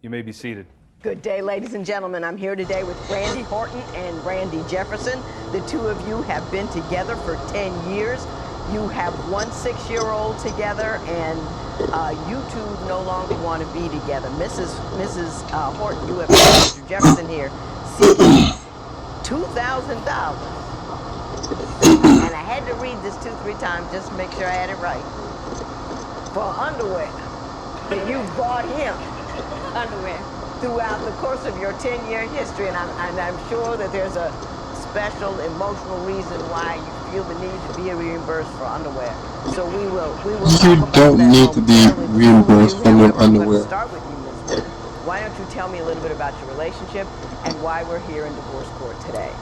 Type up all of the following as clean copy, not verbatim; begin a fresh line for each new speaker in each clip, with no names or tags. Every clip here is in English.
You may be seated.
Good day, ladies and gentlemen. I'm here today with Brandy Horton and Randy Jefferson. The two of you have been together for 10 years. You have one 6-year-old together, and you two no longer want to be together. Mrs. Horton, you have Mr. Jefferson here seeking $2,000. And I had to read this 2-3 times just to make sure I had it right. For underwear. You bought him underwear throughout the course of your 10-year history, and I'm sure that there's a special emotional reason why you feel the need to be reimbursed for underwear. So we will
You don't need to be reimbursed for your underwear.
Start with you, Ms. Horton. Why don't you tell me a little bit about your relationship and why we're here in divorce court today?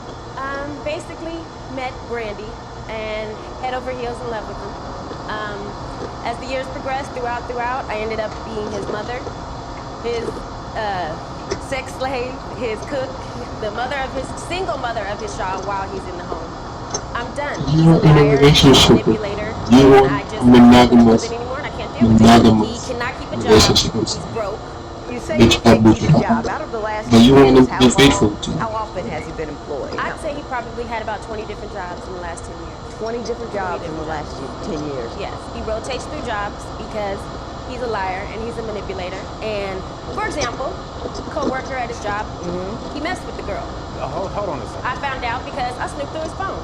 Basically met Brandy and head over heels in love with him. As the years progressed throughout, I ended up being his mother, his sex slave, his cook, the single mother of his child while he's in the home. I'm done.
You are in a relationship. You are monogamous.
Anymore, and I can't deal with it. He cannot keep a job. He's broke.
You say you can't keep a job. Out of the last
but you want him
years,
to be faithful to.
How often has he been employed?
I'd say he probably had about 20 different jobs in the last 10 years.
20 different jobs in the last 10 years?
Yes. He rotates through jobs because he's a liar and he's a manipulator. And, for example, co-worker at his job, he messed with the girl.
Hold on a second.
I found out because I snooped through his phone.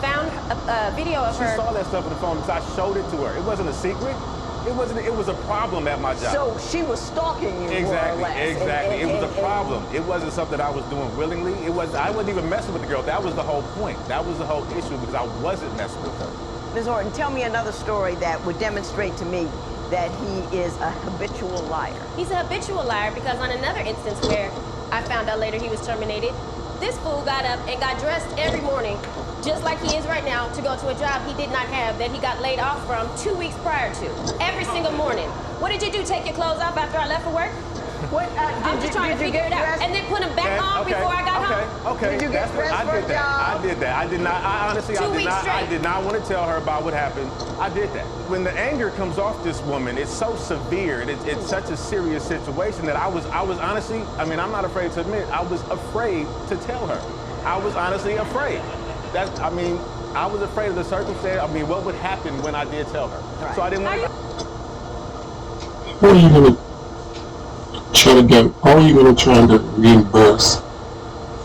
Found a video of her.
She saw that stuff on the phone because I showed it to her. It wasn't a secret. It was a problem at my job.
So she was stalking you,
Exactly,
more or less.
exactly. It was a problem. It wasn't something I was doing willingly. I wasn't even messing with the girl. That was the whole point. That was the whole issue because I wasn't messing with her.
Ms. Horton, tell me another story that would demonstrate to me that he is a habitual liar.
He's a habitual liar because on another instance where I found out later he was terminated, this fool got up and got dressed every morning, just like he is right now, to go to a job he did not have that he got laid off from 2 weeks prior to. Every single morning. What did you do, take your clothes off after I left for work?
What,
I'm just trying to figure it out. And then put them back on before I got home.
Okay.
Did you get dressed for a job?
I did that. I did not. I honestly, I did not want to tell her about what happened. I did that. When the anger comes off this woman, it's so severe. It's such a serious situation that I was honestly, I mean, I'm not afraid to admit, I was afraid to tell her. I was honestly afraid. I was afraid of the circumstance. I mean, what would happen when I did tell her? Right. So I didn't want to.
How are you going to try to reimburse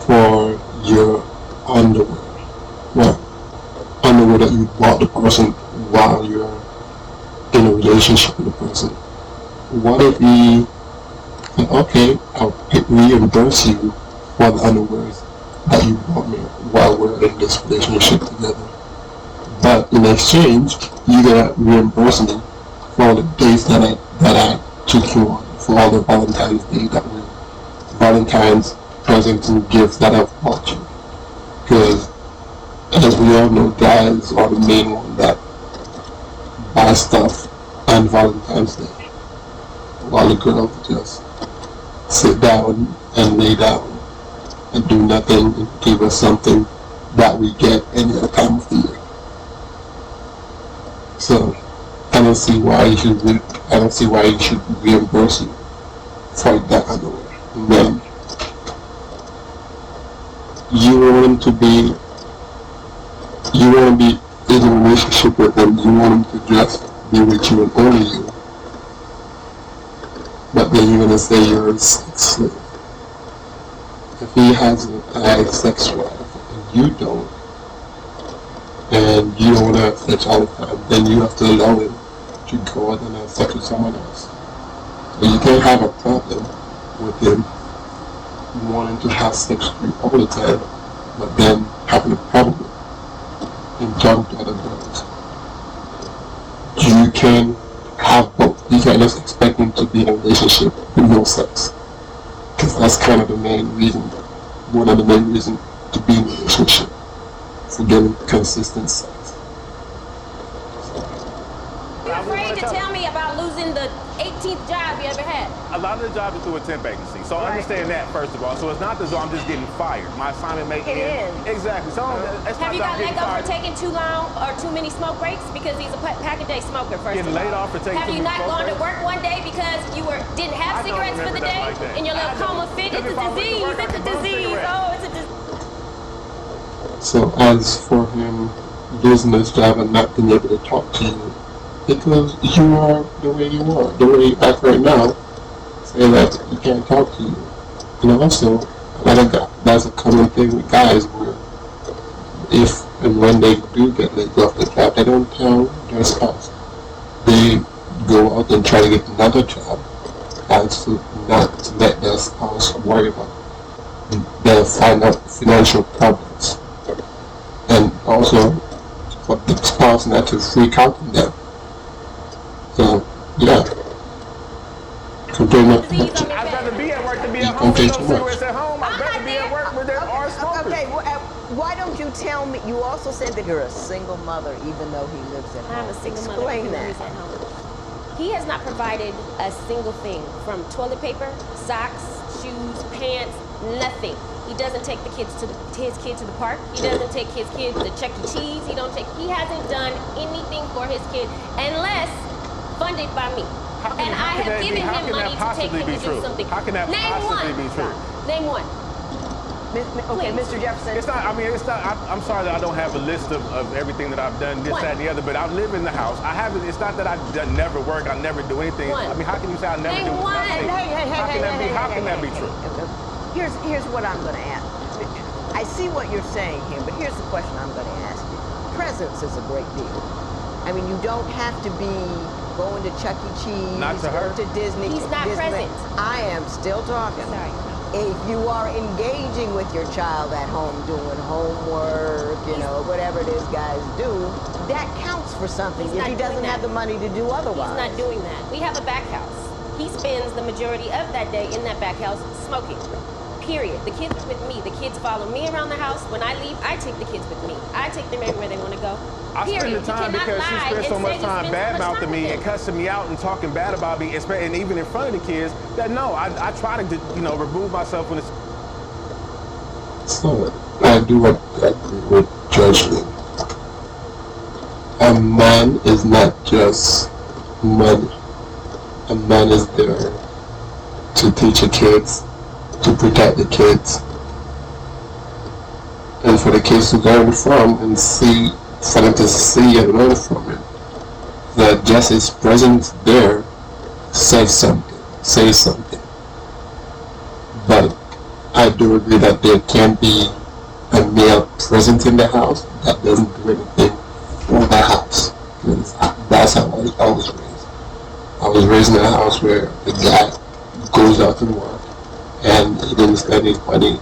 for your underwear? Well, underwear that you bought the person while you're in a relationship with the person. What if he said, okay, I'll reimburse you for the underwear that you bought me while we're in this relationship together. But in exchange, you gotta reimburse me for the dates that I took you on, for all the Valentine's Day Valentine's presents and gifts that I've bought you. Because as we all know, guys are the main one that buy stuff on Valentine's Day, while the girl just sit down and lay down and do nothing and give us something that we get any other time of the year. So I don't see why you should reimburse you for that underwear. And then you want to be in a relationship with them. You want him to just be with you and only you. But then you're gonna say you're a sex slave. If he has a sex drive and you don't, and you don't want to have sex all the time, then you have to allow him to go out and have sex with someone else. But you can't have a problem with him wanting to have sex with you all the time, but then having a problem in talking to other girls. You can have both. You can't just expect him to be in a relationship with no sex. Because that's kind of the main reason, one of the main reasons to be in a relationship, for getting consistent sex.
You're afraid to tell me about losing the $1,800 any job you ever had?
A lot of the jobs are through a temp agency, so
Right.
understand that first of all. So it's not as though I'm just getting fired. My assignment may
It
end.
is.
Exactly. So it's
Have
not
you
that
got
I'm
let
getting
go for
fired.
taking too long or too many smoke breaks? Because he's a pack a day smoker, first
Getting
of all.
laid off for taking
Have
too
you
many
not
smoke
gone to
breaks?
work one day because you didn't have
I don't
cigarettes for
remember
the
that
day?
like that.
In your little
I don't.
coma fit?
Because
It's
if I
a
went to
disease.
work, I
It's a
could burn
disease.
cigarettes.
Oh, it's a disease.
So as for him losing his job and not being able to talk to you, because you are the way you are, the way you act right now, say that he can't talk to you. And also, that's a common thing with guys where if and when they do get let go of the job, they don't tell their spouse. They go out and try to get another job as to not to let their spouse worry about their financial problems. And also for the spouse not to freak out on them. So, yeah. Complain not
Disease on your
I'd rather
face.
be at work than be
You
at home with
complain
no
too much.
cigarettes at home. I'd
I'm
rather
not
be at
there.
work where there are smokers.
Okay, why don't you tell me? You also said that you're a single mother, even though he lives at home.
I'm a single mother.
Explain
even though
that.
he's at home. He has not provided a single thing, from toilet paper, socks, shoes, pants, nothing. He doesn't take his kid to the park. He doesn't take his kid to Chuck E. Cheese. He hasn't done anything for his kid unless funded by me. And I have given him money to take him to do something.
How can that
Name
possibly
one.
be true?
Name one.
Okay,
Please.
Mr. Jefferson.
It's not, I'm sorry that I don't have a list of everything that I've done, this,
One.
that, and the other, but I live in the house. It's not that I never work, I never do anything.
One.
I mean, how can you say I never
Name
do
one.
nothing? How can that be true?
Here's what I'm going to ask. I see what you're saying here, but here's the question I'm going to ask you. Presence is a great deal. I mean, you don't have to be going to Chuck E. Cheese,
Not to her.
going to Disney.
He's not
Disneyland.
present.
I am still talking.
Sorry.
If you are engaging with your child at home, doing homework, whatever it is guys do, that counts for something.
He's
If
not
he
doing
doesn't have
that.
the money to do otherwise.
He's not doing that. We have a back house. He spends the majority of that day in that back house smoking. Period. The kids are with me. The kids follow me around the house. When I leave, I take the kids with me. I take them everywhere they want to go.
I
Period.
spend the time
You cannot
because she
lie
spends so
and
much
say you
time
spend so much
bad-mouthing
time
me
with
and
them.
cussing me out and talking bad about me, and even in front of the kids, that no, I try to, remove myself when it's...
So, I do agree with Judge Lee. A man is not just money. A man is there to teach the kids, to protect the kids, and for the kids to learn from and see, for them to see and learn from it. That just his presence there says something. But I do agree that there can be a male present in the house that doesn't do anything for the house. Because that's how I was raised. I was raised in a house where the guy goes out to work and he didn't spend his money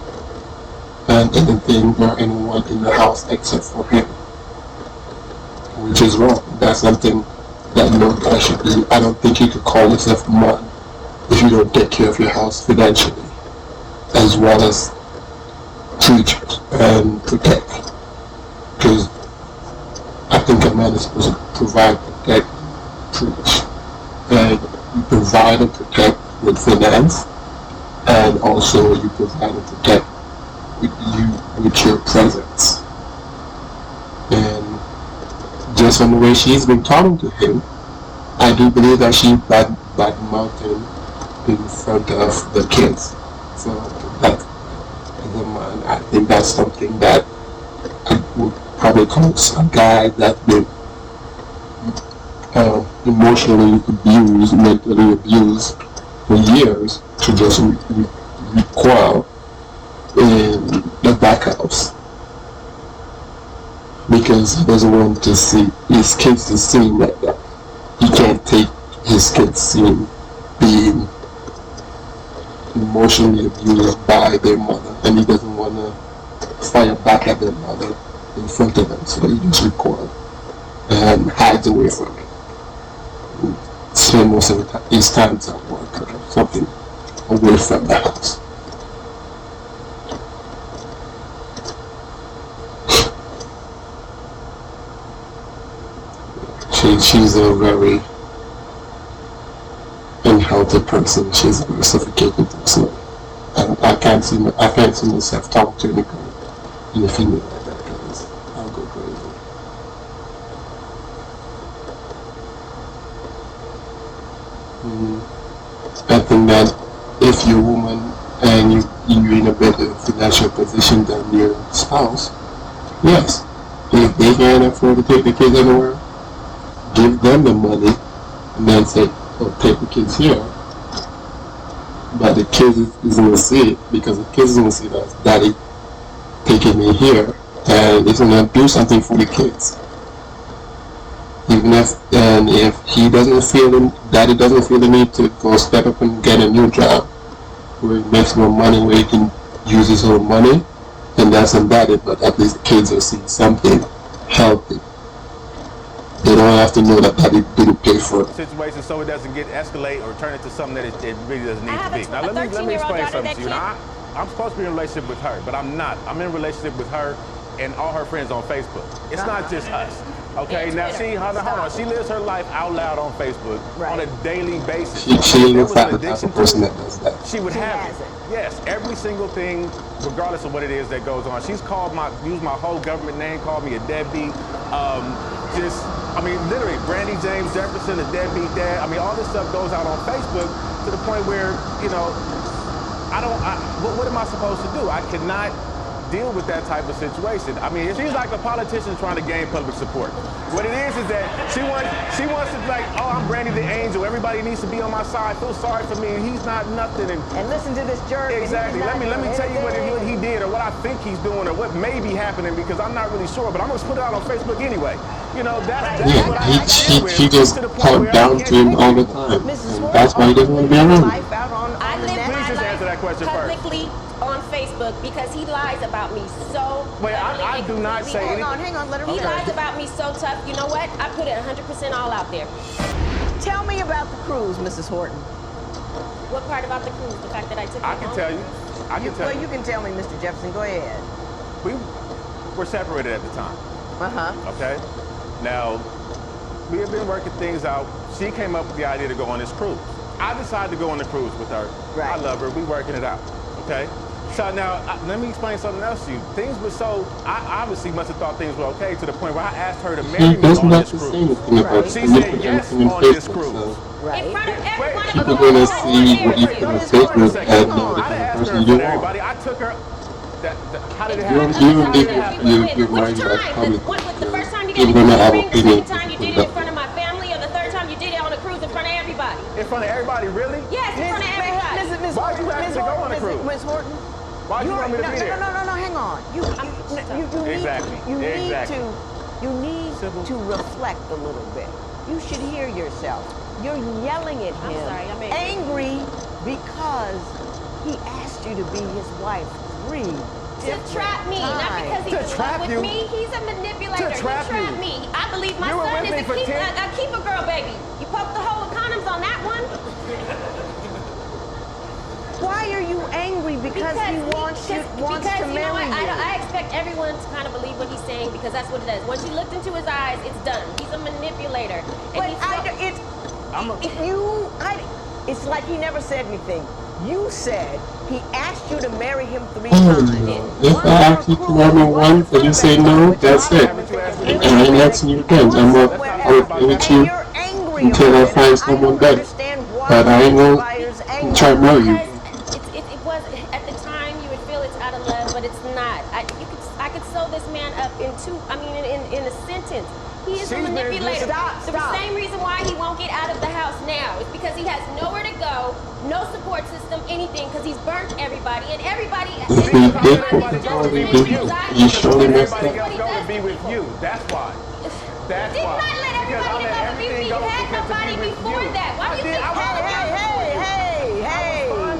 on anything or anyone in the house except for him. Which is wrong. That's something that no guy should do. I don't think you could call yourself a man if you don't take care of your house financially, as well as teach and protect. Because I think a man is supposed to provide, protect, preach. And you provide and protect with finance, and also you provide and protect with your presence. And just from the way she's been talking to him, I do believe that she bad-mouthed him in front of the kids. So that, as a man, I think that's something that I would probably call a guy that's been emotionally abused, mentally abused for years to just recoil in the back house. Because he doesn't want to see his kids to see him like that. He can't take his kids seeing being emotionally abused by their mother, and he doesn't want to fire back at their mother in front of them, so he just recoils and hides away from it. Spend most of his time at work or something away from the house. She's a very, and unhealthy person. She's a very suffocating person. And I can't see myself talking to any female like that because I'll go crazy. I think that if you're a woman and you're in a better financial position than your spouse, yes, if they can't afford to take the kids anywhere, give them the money and then say, oh, take the kids here. But the kids is going to see it because the kids is going to see that daddy taking me here and it's going to do something for the kids. Even if he doesn't feel daddy doesn't feel the need to go step up and get a new job where he makes more money, where he can use his own money, and that's on daddy, but at least the kids will see something healthy. They don't have to know that daddy didn't pay for it.
Situation so it doesn't get escalate or turn into something that it really doesn't need to be. Now let me explain something to you. Now I'm supposed to be in a relationship with her, but I'm not. I'm in a relationship with her and all her friends on Facebook. It's not just us. Okay, now hold on. She lives her life out loud on Facebook on a daily basis.
She looks like the type of person that does that.
She would have it. Yes, every single thing, regardless of what it is that goes on. She's used my whole government name, called me a deadbeat. Literally, Brandy James Jefferson, a deadbeat dad. All this stuff goes out on Facebook to the point where, what am I supposed to do? I cannot deal with that type of situation. She's like a politician trying to gain public support. What it is that she wants to be like, oh, I'm Brandy the angel. Everybody needs to be on my side. Feel sorry for me. He's not nothing.
And listen to this jerk.
Exactly. Let me tell you what he did or what I think he's doing or what may be happening because I'm not really sure. But I'm gonna put it out on Facebook anyway.
She just talk down to him all the time. That's why he doesn't want to be around.
I live my life publicly on Facebook because he lies about me so.
Wait, I do not say anything.
Hang on, let her.
He lies about me so tough. You know what? I put it 100% all out there.
Tell me about the cruise, Mrs. Horton.
What part about the cruise? The fact that I took it
I can tell you.
Well, you can tell me, Mr. Jefferson. Go ahead.
We were separated at the time. Okay? Now, we have been working things out. She came up with the idea to go on this cruise. I decided to go on the cruise with her.
Right.
I love her. We working it out. Okay? So now, let me explain something else to you. Things were I obviously must have thought things were okay to the point where I asked her to marry me on this cruise.
Right.
She said yes on this cruise.
Right.
In front of everyone.
People gonna see what you put on Facebook and know the kind of person you are.
I took her. How did it
You're married by public.
The first time you
People
did it,
gonna have
the
opinions.
second time you did it in front of my family, or the third time you did it on a cruise in front of everybody.
In front of everybody, really?
Yes, in front of everybody.
Why'd you have to go on a cruise?
Ms. Horton?
Why'd you want me to be there?
No, hang on. You need to reflect a little bit. You should hear yourself. You're yelling at him.
I'm sorry, I'm
angry because he asked you to be his wife 3
To trap me, not because he's in love with me. He's a manipulator. He trapped me. I believe my son is a keeper girl, baby. You poked the hole with condoms on that one.
Why are you angry? Because he wants to marry you.
I expect everyone to kind of believe what he's saying because that's what it is. Once you looked into his eyes, it's done. He's a manipulator. It's like he never said anything. You said he asked you to marry him 3 times.
If I ask you to marry me once and you say no, that's it. And I ain't asking you again. I'm not with you until I find someone better. But I ain't gonna try to marry you.
It was at the time you would feel it's out of love, but it's not. I could sew this man up in a sentence. He is a manipulator.
Stop.
The same reason why he won't get out of the house now is because he has nowhere to go, no support system, anything, because he's burnt everybody, and everybody.
You surely messed up.
Everybody else go to be with you. That's why. That's
did
why.
not let everybody go to be with you. You had nobody before that. Why do you think?
Hey.
You were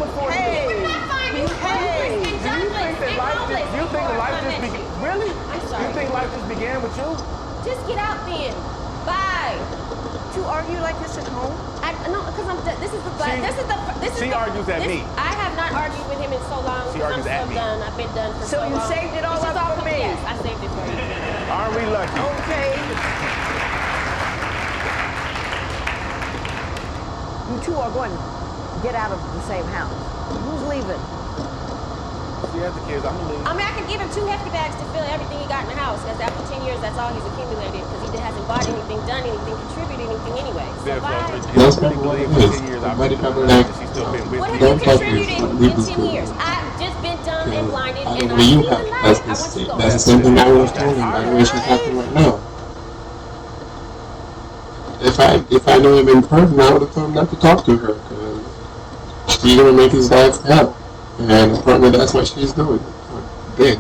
not fine. You were homeless and jobless and homeless.
Do you think life just began? Really?
I'm sorry.
You think life just began with you?
Just get out then. Bye.
To argue like this at home?
No, because
She argues at me.
I have not argued with him in so long.
She argues at me.
Done. I've been done for so long.
So you saved it all up for me?
Yes, I saved it for you.
Aren't we lucky?
Okay. You two are going get out of the same house? Who's leaving?
She has the kids. I'm gonna leave.
I mean, I could give him 2 hefty bags to fill everything he got in the house, because after 10 years, that's all he's accumulated, because he hasn't bought anything, done anything, contributed anything anyway. So
Therefore,
bye.
That's probably what it is. Somebody probably like,
she's still been with
What
me.
have you
Don't talk to
contributed
you.
in
Leave this
10
girl.
years? I've just been dumb and blinded, and
The
I
way you
see
have,
the
that's
light. I want you to go.
the same thing I was told him. By the way she's acting right now. If I knew him in person, I would have told him not to talk to her, because she's gonna make his life hell. And apparently that's what she's doing. Big.